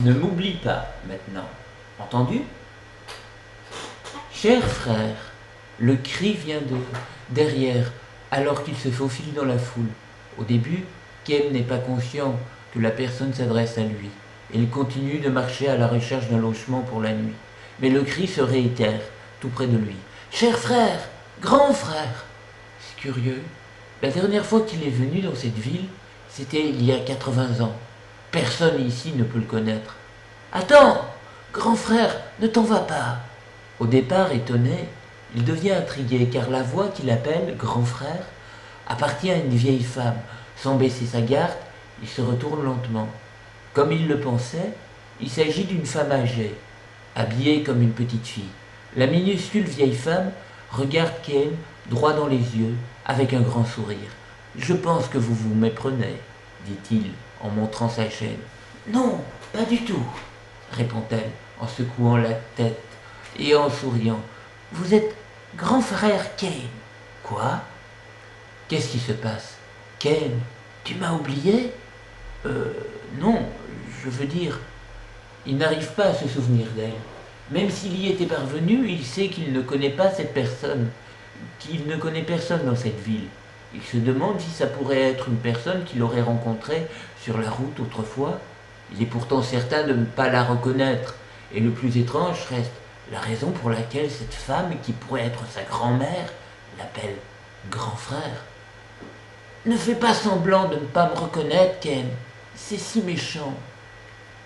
Ne m'oublie pas maintenant, entendu? Cher frère, le cri vient de derrière, alors qu'il se faufile dans la foule. Au début, Kem n'est pas conscient que la personne s'adresse à lui. Il continue de marcher à la recherche d'un logement pour la nuit. Mais le cri se réitère, tout près de lui. Cher frère, grand frère. C'est curieux. La dernière fois qu'il est venu dans cette ville, c'était il y a 80 ans. Personne ici ne peut le connaître. Attends, grand frère, ne t'en va pas. Au départ étonné, il devient intrigué car la voix qu'il appelle grand frère appartient à une vieille femme. Sans baisser sa garde, il se retourne lentement. Comme il le pensait, il s'agit d'une femme âgée, habillée comme une petite fille. La minuscule vieille femme regarde Ken droit dans les yeux avec un grand sourire. Je pense que vous vous méprenez, dit-il en montrant sa chaîne. Non, pas du tout, répond-elle en secouant la tête et en souriant. Vous êtes grand frère Ken. Quoi? Qu'est-ce qui se passe? Ken, tu m'as oublié? Non, je veux dire, il n'arrive pas à se souvenir d'elle. Même s'il y était parvenu, il sait qu'il ne connaît pas cette personne, qu'il ne connaît personne dans cette ville. Il se demande si ça pourrait être une personne qu'il aurait rencontrée sur la route autrefois. Il est pourtant certain de ne pas la reconnaître. Et le plus étrange reste la raison pour laquelle cette femme, qui pourrait être sa grand-mère, l'appelle grand frère. Ne fais pas semblant de ne pas me reconnaître, Ken. C'est si méchant.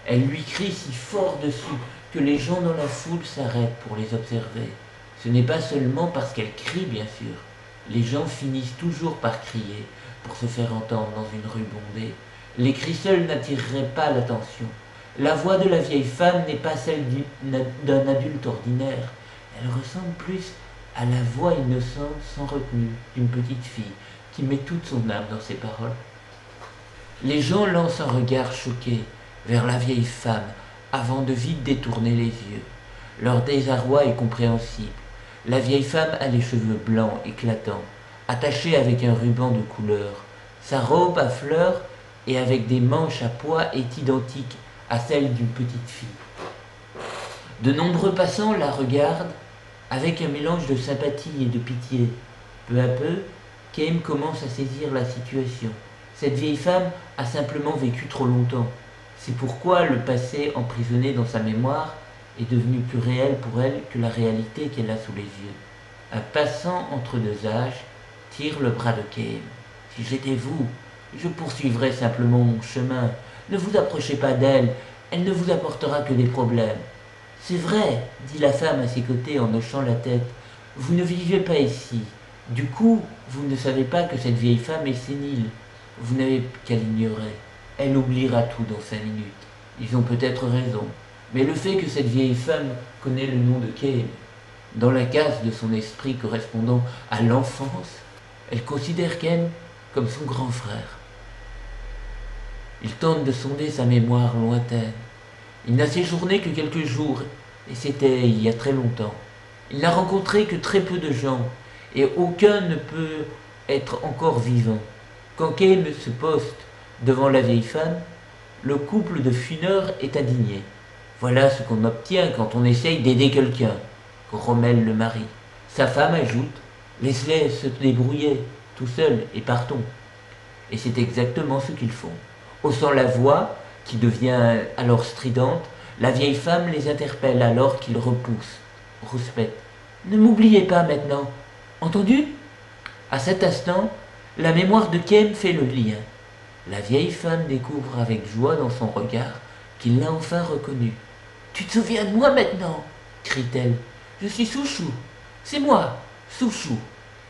Elle lui crie si fort dessus que les gens dans la foule s'arrêtent pour les observer. Ce n'est pas seulement parce qu'elle crie, bien sûr. Les gens finissent toujours par crier pour se faire entendre dans une rue bondée. Les cris seuls n'attireraient pas l'attention. La voix de la vieille femme n'est pas celle d'un adulte ordinaire. Elle ressemble plus à la voix innocente sans retenue d'une petite fille qui met toute son âme dans ses paroles. Les gens lancent un regard choqué vers la vieille femme avant de vite détourner les yeux. Leur désarroi est compréhensible. La vieille femme a les cheveux blancs éclatants, attachés avec un ruban de couleur. Sa robe à fleurs et avec des manches à pois est identique à celle d'une petite fille. De nombreux passants la regardent avec un mélange de sympathie et de pitié. Peu à peu, Kem commence à saisir la situation. Cette vieille femme a simplement vécu trop longtemps. C'est pourquoi le passé emprisonné dans sa mémoire est devenu plus réel pour elle que la réalité qu'elle a sous les yeux. Un passant entre deux âges tire le bras de Kem. Si j'étais vous, je poursuivrais simplement mon chemin. Ne vous approchez pas d'elle, elle ne vous apportera que des problèmes. C'est vrai, dit la femme à ses côtés en hochant la tête. Vous ne vivez pas ici. Du coup, vous ne savez pas que cette vieille femme est sénile. Vous n'avez qu'à l'ignorer. Elle oubliera tout dans 5 minutes. Ils ont peut-être raison. Mais le fait que cette vieille femme connaît le nom de Ken, dans la case de son esprit correspondant à l'enfance, elle considère Ken comme son grand frère. Il tente de sonder sa mémoire lointaine. Il n'a séjourné que quelques jours, et c'était il y a très longtemps. Il n'a rencontré que très peu de gens, et aucun ne peut être encore vivant. Quand Ken se poste devant la vieille femme, le couple de funeurs est indigné. Voilà ce qu'on obtient quand on essaye d'aider quelqu'un, grommelle le mari. Sa femme ajoute, laisse-les se débrouiller, tout seul, et partons. Et c'est exactement ce qu'ils font. Haussant la voix, qui devient alors stridente, la vieille femme les interpelle alors qu'ils repoussent. Rouspète. Ne m'oubliez pas maintenant. Entendu? À cet instant, la mémoire de Ken fait le lien. La vieille femme découvre avec joie dans son regard qu'il l'a enfin reconnu. Tu te souviens de moi maintenant? Crie-t-elle. Je suis Souchou. C'est moi, Souchou.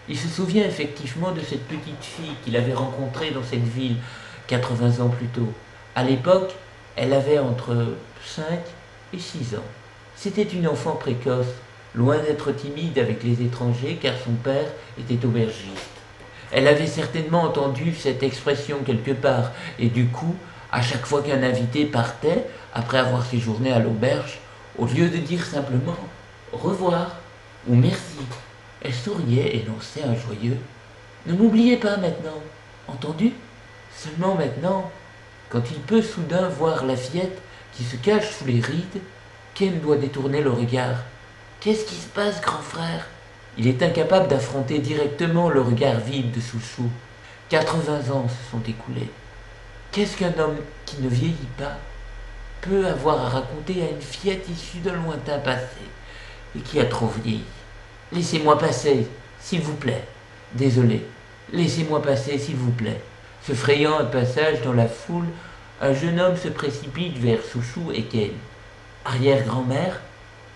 Il se souvient effectivement de cette petite fille qu'il avait rencontrée dans cette ville 80 ans plus tôt. À l'époque, elle avait entre 5 et 6 ans. C'était une enfant précoce, loin d'être timide avec les étrangers car son père était aubergiste. Elle avait certainement entendu cette expression quelque part et du coup, à chaque fois qu'un invité partait, après avoir séjourné à l'auberge, au lieu de dire simplement « au revoir » ou « merci », elle souriait et lançait un joyeux « ne m'oubliez pas maintenant, entendu ?» Seulement maintenant, quand il peut soudain voir la fillette qui se cache sous les rides, Kem doit détourner le regard. Qu'est-ce qui se passe, grand frère? Il est incapable d'affronter directement le regard vide de Chouchou. 80 ans se sont écoulés. Qu'est-ce qu'un homme qui ne vieillit pas peut avoir à raconter à une fillette issue d'un lointain passé et qui a trop vieilli? Laissez-moi passer, s'il vous plaît. Désolé, laissez-moi passer, s'il vous plaît. Se frayant un passage dans la foule, un jeune homme se précipite vers Chouchou et Ken. Arrière-grand-mère,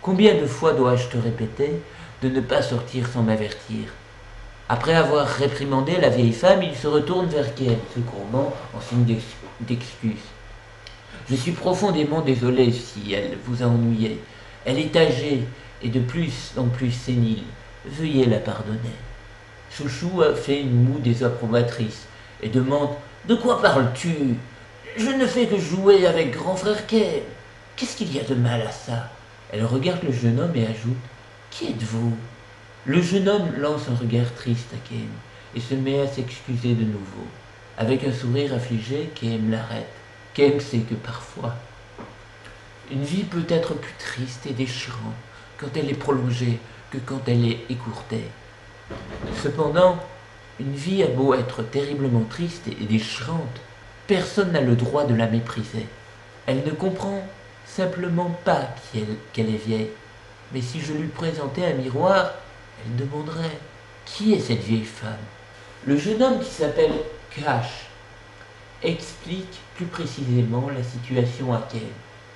combien de fois dois-je te répéter de ne pas sortir sans m'avertir? Après avoir réprimandé la vieille femme, il se retourne vers Ken, se courbant en signe d'excuse. Je suis profondément désolé si elle vous a ennuyé. Elle est âgée et de plus en plus sénile. Veuillez la pardonner. Chouchou a fait une moue désapprobatrice et demande « De quoi parles-tu? Je ne fais que jouer avec grand frère Ken. Qu'est-ce qu'il y a de mal à ça ?» Elle regarde le jeune homme et ajoute « Qui êtes-vous » Le jeune homme lance un regard triste à Ken et se met à s'excuser de nouveau. Avec un sourire affligé, Ken l'arrête. Ken sait que parfois, une vie peut être plus triste et déchirante quand elle est prolongée que quand elle est écourtée. Cependant, une vie a beau être terriblement triste et déchirante, personne n'a le droit de la mépriser. Elle ne comprend simplement pas qu'elle est vieille. Mais si je lui présentais un miroir, elle demanderait « Qui est cette vieille femme ?» Le jeune homme qui s'appelle Cash explique plus précisément la situation à Ken.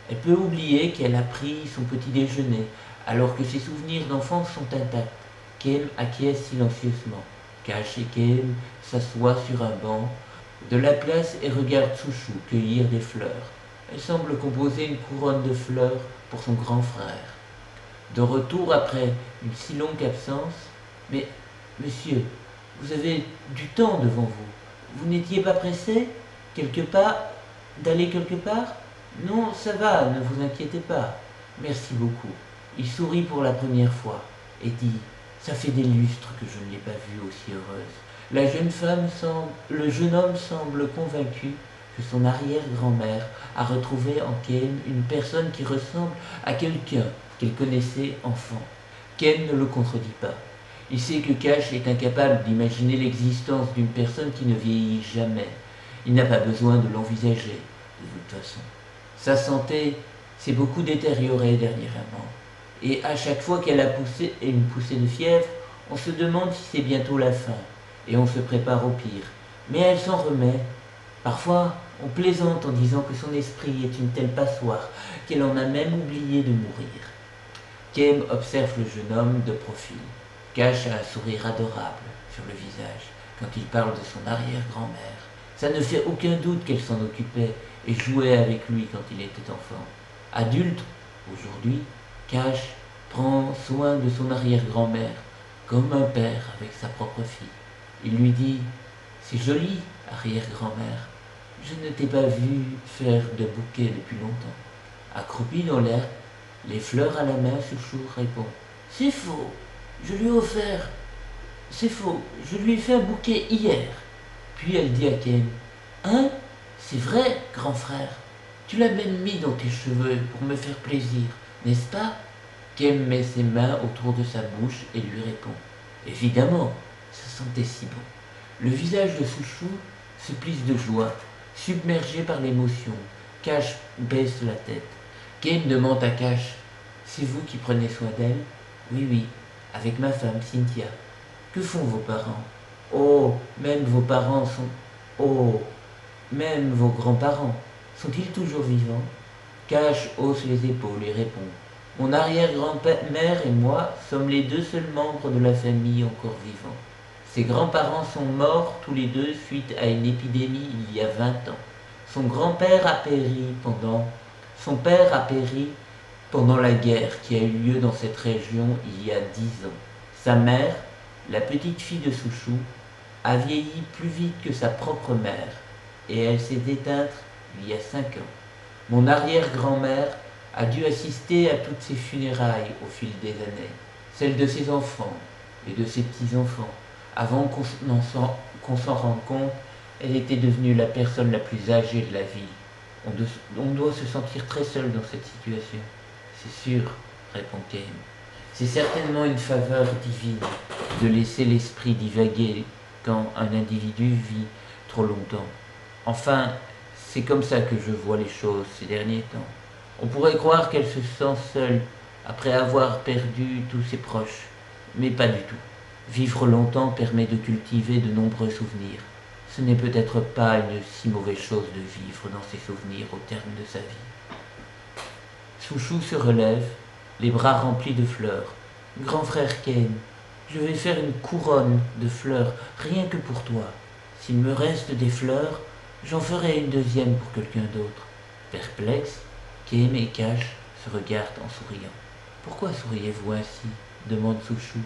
Elle peut oublier qu'elle a pris son petit déjeuner alors que ses souvenirs d'enfance sont intacts. Ken acquiesce silencieusement. Cash et Ken s'assoient sur un banc de la place et regardent Chouchou cueillir des fleurs. Elle semble composer une couronne de fleurs pour son grand frère. De retour après une si longue absence, « Mais, monsieur, vous avez du temps devant vous. Vous n'étiez pas pressé d'aller quelque part? Non, ça va, ne vous inquiétez pas. Merci beaucoup. » Il sourit pour la première fois et dit « Ça fait des lustres que je ne l'ai pas vue aussi heureuse. » Le jeune homme semble convaincu que son arrière-grand-mère a retrouvé en Ken une personne qui ressemble à quelqu'un qu'il connaissait enfant. Ken ne le contredit pas. Il sait que Cash est incapable d'imaginer l'existence d'une personne qui ne vieillit jamais. Il n'a pas besoin de l'envisager, de toute façon. Sa santé s'est beaucoup détériorée dernièrement. Et à chaque fois qu'elle a poussé une poussée de fièvre, on se demande si c'est bientôt la fin. Et on se prépare au pire. Mais elle s'en remet. Parfois, on plaisante en disant que son esprit est une telle passoire qu'elle en a même oublié de mourir. Ken observe le jeune homme de profil. Cash a un sourire adorable sur le visage quand il parle de son arrière-grand-mère. Ça ne fait aucun doute qu'elle s'en occupait et jouait avec lui quand il était enfant. Adulte, aujourd'hui, Cash prend soin de son arrière-grand-mère comme un père avec sa propre fille. Il lui dit « C'est joli, arrière-grand-mère. Je ne t'ai pas vu faire de bouquet depuis longtemps. » Accroupi dans l'herbe, les fleurs à la main, Chouchou répond « C'est faux, je lui ai offert. C'est faux, je lui ai fait un bouquet hier. » Puis elle dit à Ken « Hein? C'est vrai, grand frère. Tu l'as même mis dans tes cheveux pour me faire plaisir, n'est-ce pas ?» Ken met ses mains autour de sa bouche et lui répond « Évidemment, ça sentait si bon. » Le visage de Chouchou se plisse de joie, submergé par l'émotion. Cash baisse la tête. Ken demande à Cash « C'est vous qui prenez soin d'elle ?»« Oui, oui, avec ma femme Cynthia. »« Que font vos parents ?»« Oh, même vos parents sont... Oh, même vos grands-parents. Sont-ils toujours vivants ?» Cash hausse les épaules et répond « Mon arrière-grand-mère et moi sommes les deux seuls membres de la famille encore vivants. Ses grands-parents sont morts tous les deux suite à une épidémie il y a 20 ans. Son père a péri pendant la guerre qui a eu lieu dans cette région il y a 10 ans. Sa mère, la petite fille de Chouchou, a vieilli plus vite que sa propre mère et elle s'est éteinte il y a 5 ans. Mon arrière-grand-mère a dû assister à toutes ses funérailles au fil des années, celles de ses enfants et de ses petits-enfants. Avant qu'on s'en rende compte, elle était devenue la personne la plus âgée de la ville. On doit se sentir très seul dans cette situation. C'est sûr, répond Kane. C'est certainement une faveur divine de laisser l'esprit divaguer quand un individu vit trop longtemps. Enfin, c'est comme ça que je vois les choses ces derniers temps. On pourrait croire qu'elle se sent seule après avoir perdu tous ses proches, mais pas du tout. Vivre longtemps permet de cultiver de nombreux souvenirs. Ce n'est peut-être pas une si mauvaise chose de vivre dans ses souvenirs au terme de sa vie. Souchou se relève, les bras remplis de fleurs. Grand frère Kane, je vais faire une couronne de fleurs rien que pour toi. S'il me reste des fleurs, j'en ferai une deuxième pour quelqu'un d'autre. Perplexe, Kane et Cash se regardent en souriant. Pourquoi souriez-vous ainsi demande Souchou.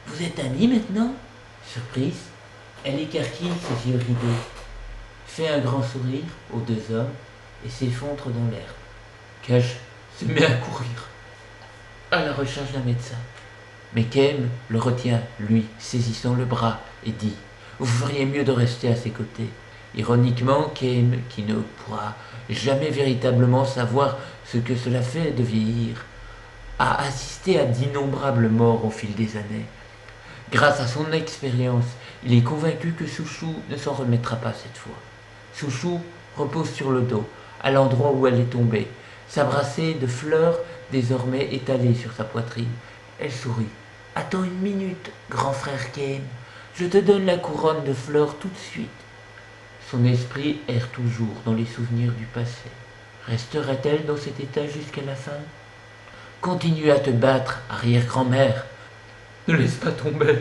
Vous êtes amis maintenant? Surprise, elle écarquille ses yeux ridés, fait un grand sourire aux deux hommes et s'effondre dans l'herbe. Cash se met à courir à la recherche d'un médecin. Mais Kane le retient, lui, saisissant le bras, et dit « Vous feriez mieux de rester à ses côtés. » Ironiquement, Kane, qui ne pourra jamais véritablement savoir ce que cela fait de vieillir, a assisté à d'innombrables morts au fil des années. Grâce à son expérience, il est convaincu que Souchou ne s'en remettra pas cette fois. Souchou repose sur le dos, à l'endroit où elle est tombée, sa brassée de fleurs désormais étalée sur sa poitrine. Elle sourit. « Attends une minute, grand frère Kane. Je te donne la couronne de fleurs tout de suite. » Son esprit erre toujours dans les souvenirs du passé. Restera-t-elle dans cet état jusqu'à la fin? Continue à te battre, arrière-grand-mère. Ne laisse pas tomber.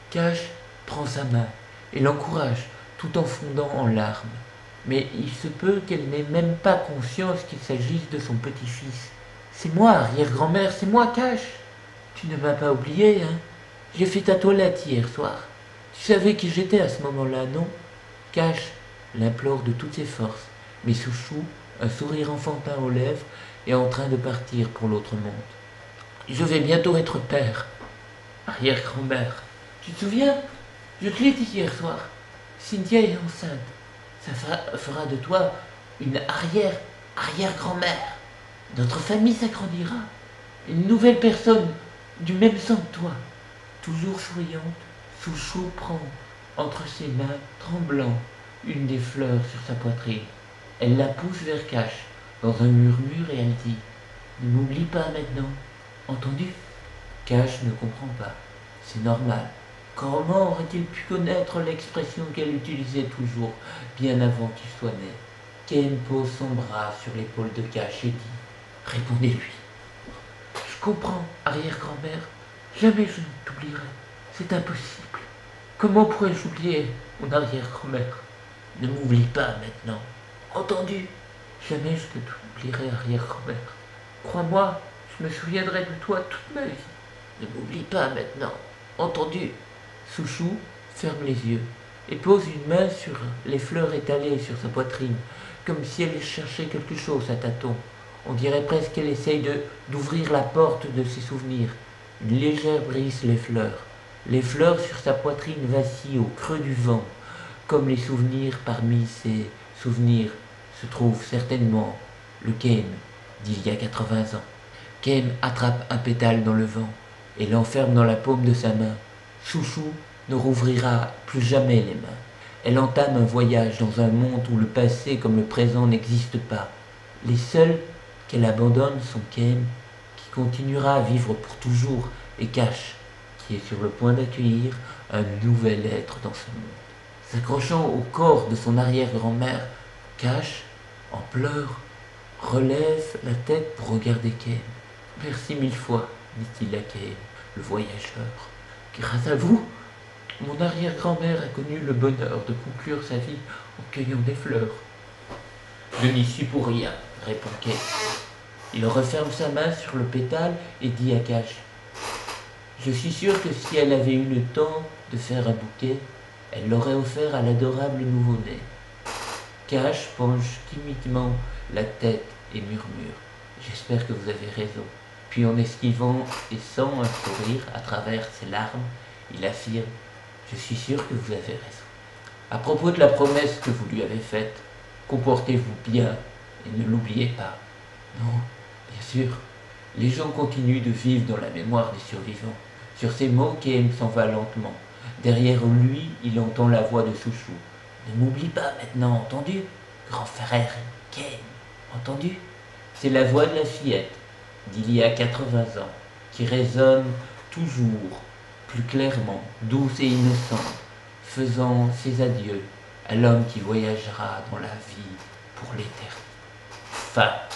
Cash prend sa main et l'encourage tout en fondant en larmes. Mais il se peut qu'elle n'ait même pas conscience qu'il s'agisse de son petit-fils. C'est moi, arrière-grand-mère, c'est moi, Cash. Tu ne m'as pas oublié, hein? J'ai fait ta toilette hier soir. Tu savais qui j'étais à ce moment-là, non? Cash l'implore de toutes ses forces, mais Souchou, un sourire enfantin aux lèvres, est en train de partir pour l'autre monde. Je vais bientôt être père. Arrière-grand-mère, tu te souviens? Je te l'ai dit hier soir. Cynthia est enceinte. Ça fera de toi une arrière-grand-mère. Notre famille s'agrandira. Une nouvelle personne du même sang que toi. Toujours souriante, Souchou prend entre ses mains tremblantes une des fleurs sur sa poitrine. Elle la pousse vers Cash dans un murmure et elle dit « Ne m'oublie pas maintenant, entendu ?» Cash ne comprend pas. C'est normal. Comment aurait-il pu connaître l'expression qu'elle utilisait toujours, bien avant qu'il soit né? Kane pose son bras sur l'épaule de Cash et dit « Répondez-lui. » Je comprends, arrière-grand-mère. Jamais je ne t'oublierai. C'est impossible. Comment pourrais-je oublier mon arrière-grand-mère? Ne m'oublie pas maintenant. Entendu? Jamais je ne t'oublierai, arrière-grand-mère. Crois-moi, je me souviendrai de toi toute ma vie. Ne m'oublie pas maintenant. Entendu? Souchou ferme les yeux et pose une main sur les fleurs étalées sur sa poitrine, comme si elle cherchait quelque chose à tâtons. On dirait presque qu'elle essaye d'ouvrir la porte de ses souvenirs. Une légère brise les fleurs. Les fleurs sur sa poitrine vacillent au creux du vent. Comme les souvenirs, parmi ces souvenirs se trouve certainement le Kane d'il y a 80 ans. Kane attrape un pétale dans le vent et l'enferme dans la paume de sa main. Souchou ne rouvrira plus jamais les mains. Elle entame un voyage dans un monde où le passé comme le présent n'existent pas. Les seuls qu'elle abandonne sont Kane, qui continuera à vivre pour toujours, et Cash, qui est sur le point d'accueillir un nouvel être dans ce monde. S'accrochant au corps de son arrière-grand-mère, Cash, en pleurs, relève la tête pour regarder Kane. « Merci 1000 fois, dit-il à Kane, le voyageur. Grâce à vous, mon arrière-grand-mère a connu le bonheur de conclure sa vie en cueillant des fleurs. » « Je n'y suis pour rien, répond Kane. Il referme sa main sur le pétale et dit à Cash « Je suis sûr que si elle avait eu le temps de faire un bouquet, elle l'aurait offert à l'adorable nouveau-né. » Cash penche timidement la tête et murmure « J'espère que vous avez raison. » Puis en esquivant et sans un sourire à travers ses larmes, il affirme « Je suis sûr que vous avez raison. À propos de la promesse que vous lui avez faite, comportez-vous bien Et ne l'oubliez pas. Non, bien sûr, les gens continuent de vivre dans la mémoire des survivants. Sur ces mots, Kem s'en va lentement. Derrière lui, il entend la voix de Chouchou. Ne m'oublie pas maintenant, entendu? Grand frère Kem, entendu? C'est la voix de la fillette d'il y a 80 ans, qui résonne toujours plus clairement, douce et innocente, faisant ses adieux à l'homme qui voyagera dans la vie pour l'éternité. Fin.